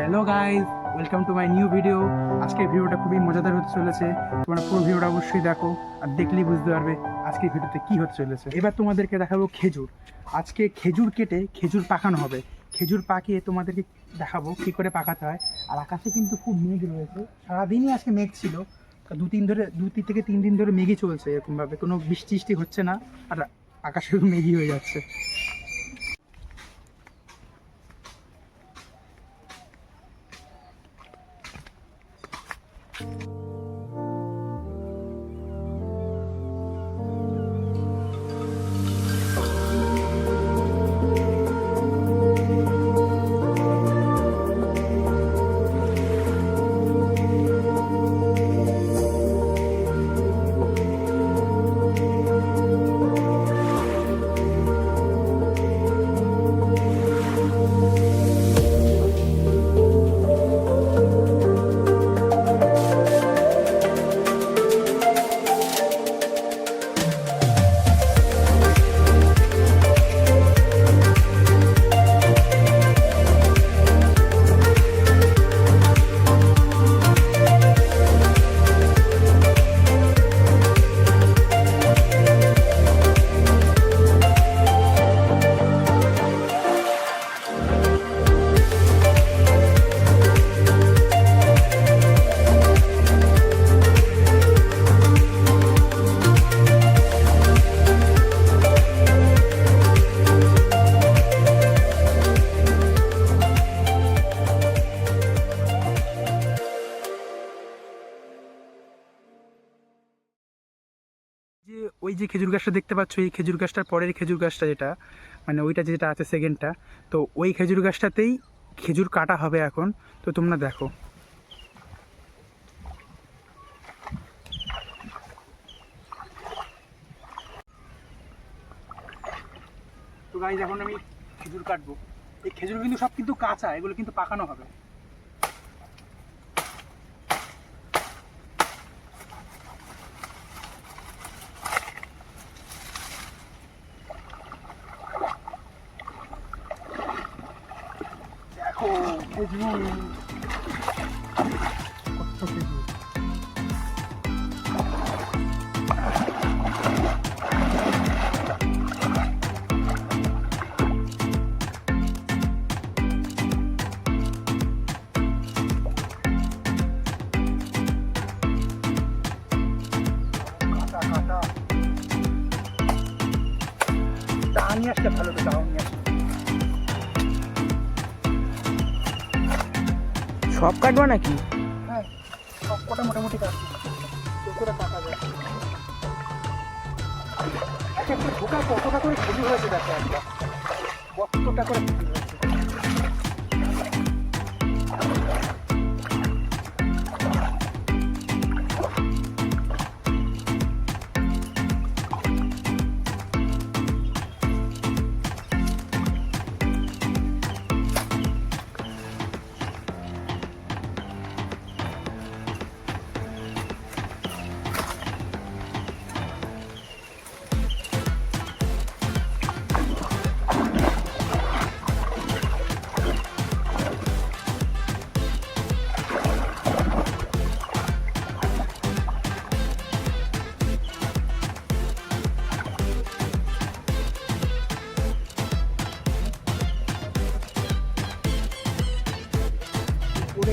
Hello guys, welcome to my new video. আজকের ভিডিওটা খুবই মজাদার হতে চলেছে। তোমরা পুরো ভিডিওটা অবশ্যই দেখো, আর দেখলেই বুঝতে পারবে আজকের ভিডিওতে কী হতে চলেছে। এবার তোমাদেরকে দেখাবো খেজুর। আজকে খেজুর কেটে খেজুর পাকানো হবে। খেজুর পাকিয়ে তোমাদেরকে দেখাবো কী করে পাকাতে হয়। আর আকাশে কিন্তু খুব মেঘ রয়েছে, সারাদিনই আজকে মেঘ ছিল। দু তিন থেকে 3 দিন ধরে মেঘই চলছে এরকমভাবে, কোনো বৃষ্টি টিষ্টি হচ্ছে না, আর আকাশে মেঘই হয়ে যাচ্ছে। যে ওই যে খেজুর গাছটা দেখতে পাচ্ছ, এই খেজুর গাছটার পরের খেজুর গাছটা যেটা, মানে ওইটা যেটা আছে সেকেন্ডটা, তো ওই খেজুর গাছটাতেই খেজুর কাটা হবে এখন। তো তোমরা দেখো। তো গাইজ, এখন আমি খেজুর কাটবো। এই খেজুর কিন্তু সব কিন্তু কাঁচা, এগুলো কিন্তু পাকানো হবে। দেখো খেজুর, কত খেজুর। নিয়ে আসতে ভালো তো, তাও নিয়ে আসতে। সব কাটবা নাকি? হ্যাঁ, সব কটা মোটামুটি কাটবো, করে কাটা যায়। এক একটা ঢোকা কতটা করে খেজুর হয়েছে দেখো, একটা কতটা করে খেজুর হয়েছে।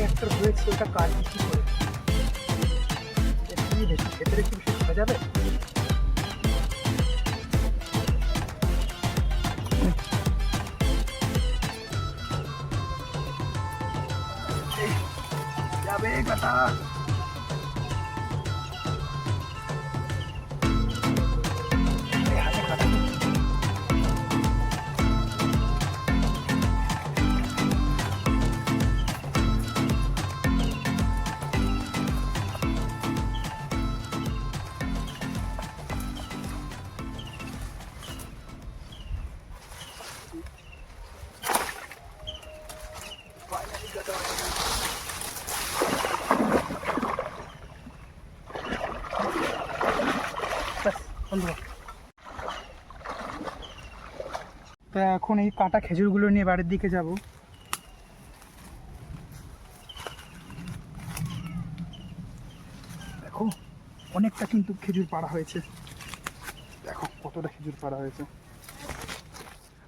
একটা হয়েছে, ওটা কাজ কি করে বেশি ভেতরে কি বেশি দেখা যাবে? যাবে কথা। তো এখন এই কাটা খেজুরগুলো নিয়ে বাড়ির দিকে যাব। অনেকটা কিন্তু খেজুর পাড়া হয়েছে, দেখো কতটা খেজুর পাড়া হয়েছে।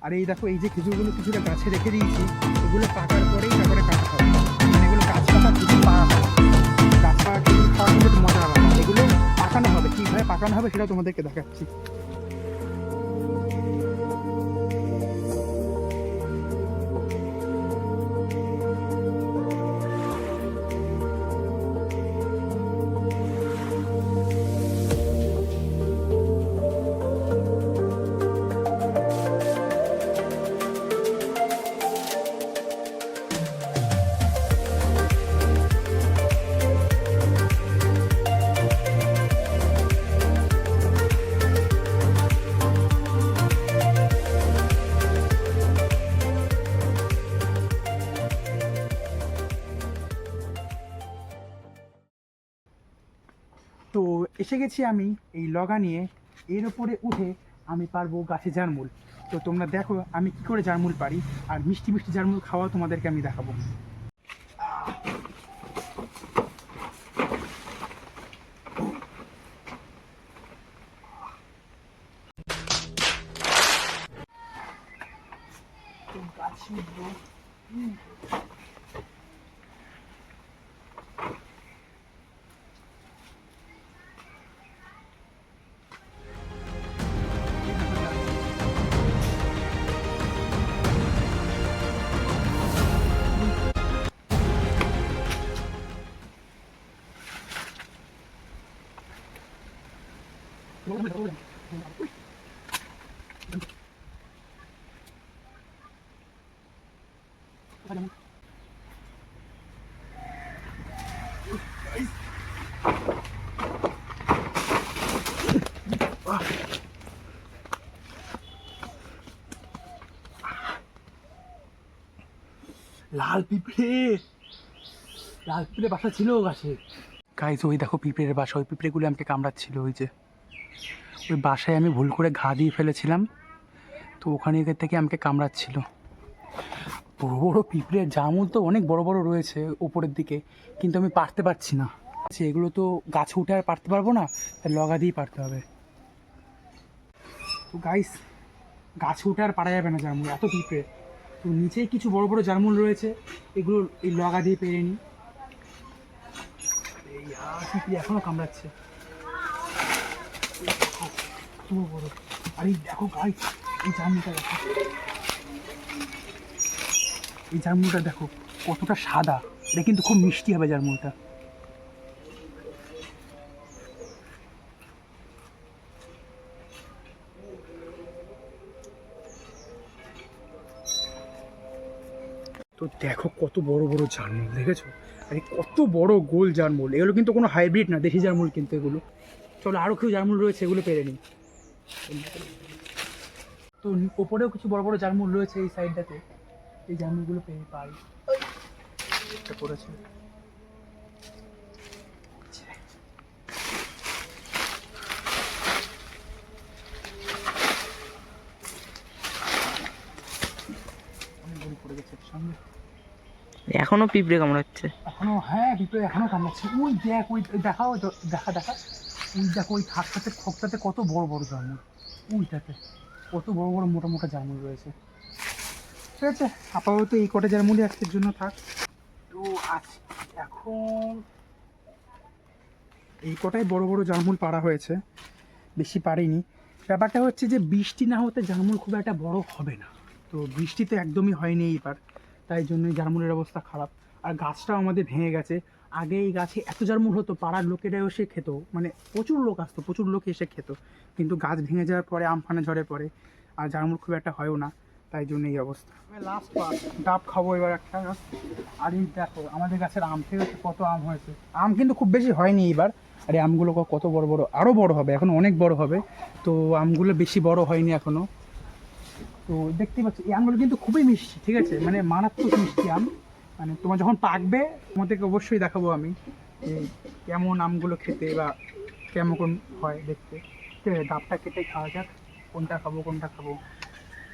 আর এই দেখো এই যে খেজুরগুলো কিছুটা গাছে রেখে দিয়েছি, এগুলো পাকার পরেই তারপরে কাটা হবে, মানে এগুলো গাছ পাকা খেজুর পাড়া হবে। গাছ পাকা খেজুর খাওয়া কিন্তু একটু মজা হবে, এগুলো পাকানো হবে, কীভাবে পাকানো হবে সেটা তোমাদেরকে দেখাচ্ছি। তো এসে গেছি আমি এই লগা নিয়ে, এর ওপরে উঠে আমি পারবো গাছে জারমুল। তো তোমরা দেখো আমি কি করে জারমুল পারি, আর মিষ্টি মিষ্টি জারমুল খাওয়া তোমাদেরকে আমি দেখাবো। তো গাছে উঠবো। লাল পিঁপড়ে, লাল পিঁপড়ে বাসা ছিল গাছে। গাইজ ওই দেখো পিঁপড়ের বাসা, ওই পিঁপড়েগুলো আমাকে কামড়াচ্ছিল। ওই যে ওই বাসায় আমি ভুল করে ঘা দিয়ে ফেলেছিলাম, তো ওখানে থেকে আমাকে কামড়াচ্ছিল। বড় বড় পিঁপড়ের জামুল তো অনেক বড় বড় রয়েছে উপরের দিকে, কিন্তু আমি পারতে পারছি না। এগুলো তো গাছে উঠে আর পারতে পারবো না, তাই লগা দিয়েই পারতে হবে। তো গাইস গাছে উঠে আর পারা যাবে না জামুল, এত পিঁপড়ে। তো নিচেই কিছু বড় বড় জামুল রয়েছে, এগুলো এই লগা দিয়ে পেরে নিই। এই পিঁপড়ে এখনো কামড়াচ্ছে, বড়। আর এই দেখো গাইস এই জামুলটা দেখো, এই জামুলটা দেখো কতটা সাদা, এটা কিন্তু খুব মিষ্টি হবে জামুলটা। তো দেখো কত বড় বড় জামুল, দেখেছো? আরে কত বড় গোল জামুল, এগুলো কিন্তু কোনো হাইব্রিড না, দেশি জামুল কিন্তু এগুলো। চলো আরও কিছু জামুল রয়েছে, এগুলো পেরে নিই। তো ওপরেও কিছু বড় বড় জামুল রয়েছে এই সাইডটাতে, এই জামুলগুলো পেয়ে পাই। এটা করেছে অনেকগুলো পড়ে গেছে সামনে। এখনো পিঁপড়ে কামড়াচ্ছে? এখনো, হ্যাঁ পিঁপড়ে এখনো কামড়াচ্ছে। ওই দেখ, ওই দেখাও, দেখা দেখা, ওই দেখো ওই থাকটাতে খোপটাতে কত বড় বড় জামুল, ওইটাতে কত বড় বড় মোটা মোটা জামুল রয়েছে। ঠিক আছে, আপাতত এই কটা জামুলই আজকের জন্য থাক। তো আজ এখন এই কটাই বড় বড় জামুল পাড়া হয়েছে, বেশি পারিনি। ব্যাপারটা হচ্ছে যে বৃষ্টি না হতে জামুল খুব একটা বড় হবে না, তো বৃষ্টি তো একদমই হয়নি এইবার, তাই জন্যই জামুলের অবস্থা খারাপ। আর গাছটাও আমাদের ভেঙে গেছে। আগে এই গাছে এত জামুল হতো, পাড়ার লোকেরাও এসে খেত, মানে প্রচুর লোক আসতো, প্রচুর লোক এসে খেত। কিন্তু গাছ ভেঙে যাওয়ার পরে আমফানে ঝড়ে পড়ে আর জামুল খুব একটা হয়ও না, তাই জন্য এই অবস্থা। লাস্ট পার্ট ডাব খাবো এবার একটা। আর এই দেখো আমাদের গাছের আম থেকে কত আম হয়েছে, আম কিন্তু খুব বেশি হয়নি এইবার। আর এই আমগুলো কত বড় বড়, আরও বড় হবে, এখন অনেক বড় হবে। তো আমগুলো বেশি বড় হয়নি এখনো। তো দেখতে পাচ্ছি এই আমগুলো কিন্তু খুবই মিষ্টি, ঠিক আছে, মানে মারাত্মক মিষ্টি আম। মানে তোমার যখন পাকবে তোমাদেরকে অবশ্যই দেখাবো আমি কেমন আমগুলো খেতে বা কেমন হয় দেখতে। ঠিক আছে, ডাবটা কেটে খাওয়া যাক, কোনটা খাবো কোনটা খাবো।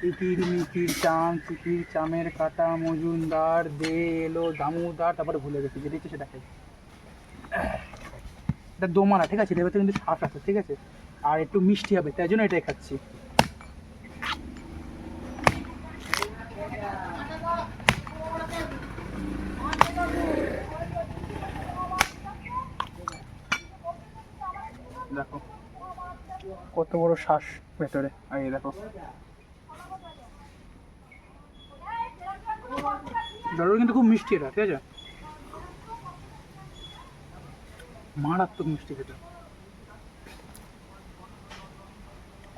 তিতির মিতির চাম, তিতির চামের কাটা, মজুমদার দে এলো, দামুদার, তারপরে ভুলে গেছি, যেটা ইচ্ছে সেটা খাই। এটা দোমালা, ঠিক আছে, এর ভেতরে কিন্তু শ্বাস আছে, ঠিক আছে, আর একটু মিষ্টি হবে, তাই জন্য এটাই খাচ্ছি। দেখো কত বড় শ্বাস ভেতরে, আর এই দেখো জলটা কিন্তু খুব মিষ্টি, এটা ঠিক আছে, মারাত্মক মিষ্টি খেতে।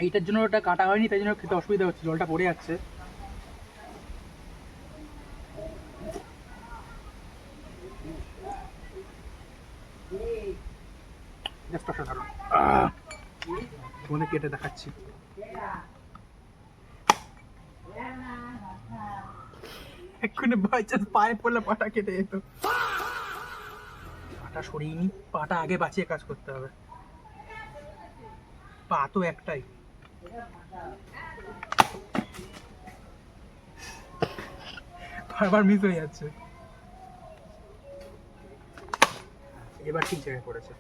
এইটার জন্য ওটা কাটা হয়নি, তাই জন্য খেতে অসুবিধা হচ্ছে, জলটা পড়ে যাচ্ছে। জাস্ট অসাধারণ। তোমাদের কেটে দেখাচ্ছি। এক্ষুনি বাই চান্স পায়ে পড়লে পাটা কেটে যেত। পাটা সরিয়ে নি, পাটা আগে বাঁচিয়ে কাজ করতে হবে, পা তো একটাই। বারবার মিস হয়ে যাচ্ছে। এবার ঠিক জায়গায় পড়েছে।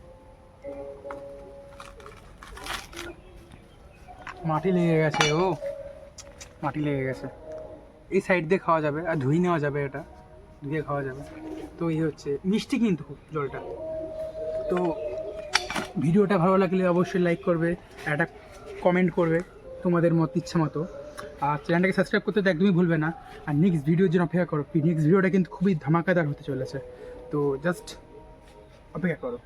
মাটি লেগে গেছে, ও মাটি লেগে গেছে। এই সাইড দিয়ে খাওয়া যাবে, আর ধুয়ে নেওয়া যাবে, এটা ধুয়ে খাওয়া যাবে। তো এই হচ্ছে মিষ্টি কিন্তু খুব জলটা। তো ভিডিওটা ভালো লাগলে অবশ্যই লাইক করবে, একটা কমেন্ট করবে তোমাদের মত ইচ্ছা মতো, আর চ্যানেলটাকে সাবস্ক্রাইব করতে তো একদমই ভুলবে না। আর নেক্সট ভিডিওর জন্য অপেক্ষা করো, নেক্সট ভিডিওটা কিন্তু খুবই ধামাকাদার হতে চলেছে, তো জাস্ট অপেক্ষা করো।